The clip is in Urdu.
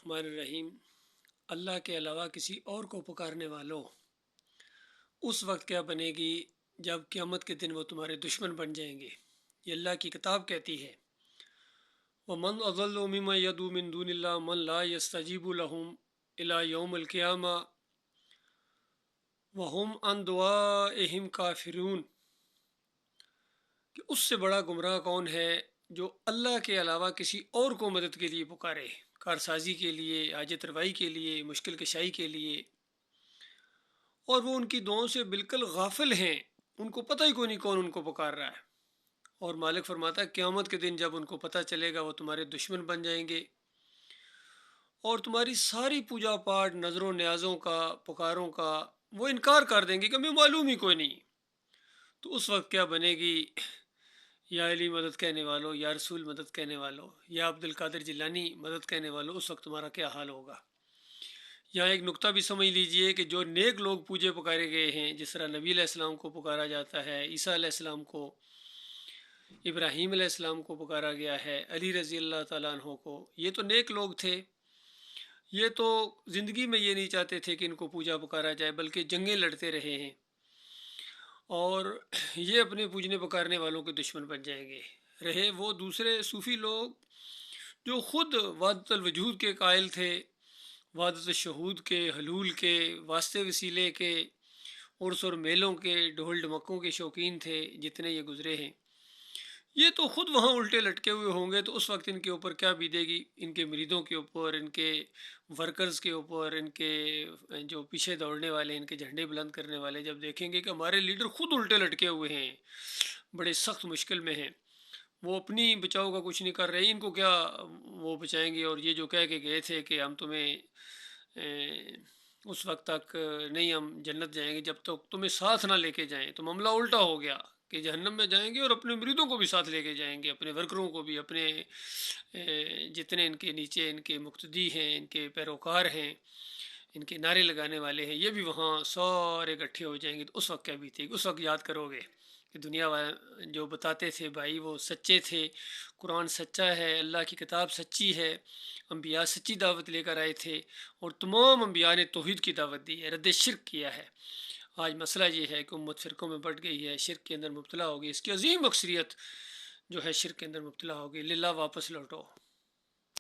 الرحمن الرحیم۔ اللہ کے علاوہ کسی اور کو پکارنے والوں، اس وقت کیا بنے گی جب قیامت کے دن وہ تمہارے دشمن بن جائیں گے۔ یہ اللہ کی کتاب کہتی ہے، وَمَنْ أَضَلُّ مِمَّن يَدْعُو مِن دُونِ اللَّهِ مَن لَا يَسْتَجِيبُ لَهُمْ إِلَى يَوْمِ الْقِيَامَةِ وَهُمْ عَنْ دُعَائِهِمْ كَافِرُونَ، کہ اس سے بڑا گمراہ کون ہے جو اللہ کے علاوہ کسی اور کو مدد کے لیے پکارے، کارسازی کے لیے، حاجت روائی کے لیے، مشکل کشائی کے لیے، اور وہ ان کی دعاؤں سے بالکل غافل ہیں، ان کو پتہ ہی کوئی نہیں کون ان کو پکار رہا ہے۔ اور مالک فرماتا ہے قیامت کے دن جب ان کو پتہ چلے گا وہ تمہارے دشمن بن جائیں گے، اور تمہاری ساری پوجا پاٹ، نظروں نیازوں کا، پکاروں کا وہ انکار کر دیں گے کہ ہمیں معلوم ہی کوئی نہیں۔ تو اس وقت کیا بنے گی؟ یا علی مدد کہنے والوں، یا رسول مدد کہنے والوں، یا عبد القادر جیلانی مدد کہنے والوں، اس وقت تمہارا کیا حال ہوگا؟ یہاں ایک نقطہ بھی سمجھ لیجئے کہ جو نیک لوگ پوجے پکارے گئے ہیں، جس طرح نبی علیہ السلام کو پکارا جاتا ہے، عیسیٰ علیہ السلام کو، ابراہیم علیہ السلام کو پکارا گیا ہے، علی رضی اللہ تعالیٰ عنہ کو، یہ تو نیک لوگ تھے، یہ تو زندگی میں یہ نہیں چاہتے تھے کہ ان کو پوجا پکارا جائے، بلکہ جنگیں لڑتے رہے ہیں، اور یہ اپنے پوجنے پکارنے والوں کے دشمن بن جائیں گے۔ رہے وہ دوسرے صوفی لوگ جو خود وحدت الوجود کے قائل تھے، وحدت الشہود کے، حلول کے، واسطے وسیلے کے، عرس اور میلوں کے، ڈھول ڈمکوں کے شوقین تھے، جتنے یہ گزرے ہیں، یہ تو خود وہاں الٹے لٹکے ہوئے ہوں گے۔ تو اس وقت ان کے اوپر کیا بیتے گی؟ ان کے مریدوں کے اوپر، ان کے ورکرز کے اوپر، ان کے جو پیچھے دوڑنے والے، ان کے جھنڈے بلند کرنے والے جب دیکھیں گے کہ ہمارے لیڈر خود الٹے لٹکے ہوئے ہیں، بڑے سخت مشکل میں ہیں، وہ اپنی بچاؤ کا کچھ نہیں کر رہے، ان کو کیا وہ بچائیں گے؟ اور یہ جو کہہ کے گئے تھے کہ ہم تمہیں اس وقت تک نہیں، ہم جنت جائیں گے جب تک تمہیں ساتھ نہ لے کے جائیں، تو معاملہ الٹا ہو گیا کہ جہنم میں جائیں گے اور اپنے مریدوں کو بھی ساتھ لے کے جائیں گے، اپنے ورکروں کو بھی، اپنے جتنے ان کے نیچے ان کے مقتدی ہیں، ان کے پیروکار ہیں، ان کے نعرے لگانے والے ہیں، یہ بھی وہاں سارے اکٹھے ہو جائیں گے۔ تو اس وقت کیا بیتے گی؟ اس وقت یاد کرو گے کہ دنیا والے جو بتاتے تھے بھائی وہ سچے تھے، قرآن سچا ہے، اللہ کی کتاب سچی ہے، انبیاء سچی دعوت لے کر آئے تھے، اور تمام انبیاء نے توحید کی دعوت دی ہے، رد شرک کیا ہے۔ آج مسئلہ یہ ہے کہ امت فرقوں میں بٹ گئی ہے، شرک کے اندر مبتلا ہوگی، اس کی عظیم اکثریت جو ہے شرک کے اندر مبتلا ہوگی۔ للہ واپس لوٹو۔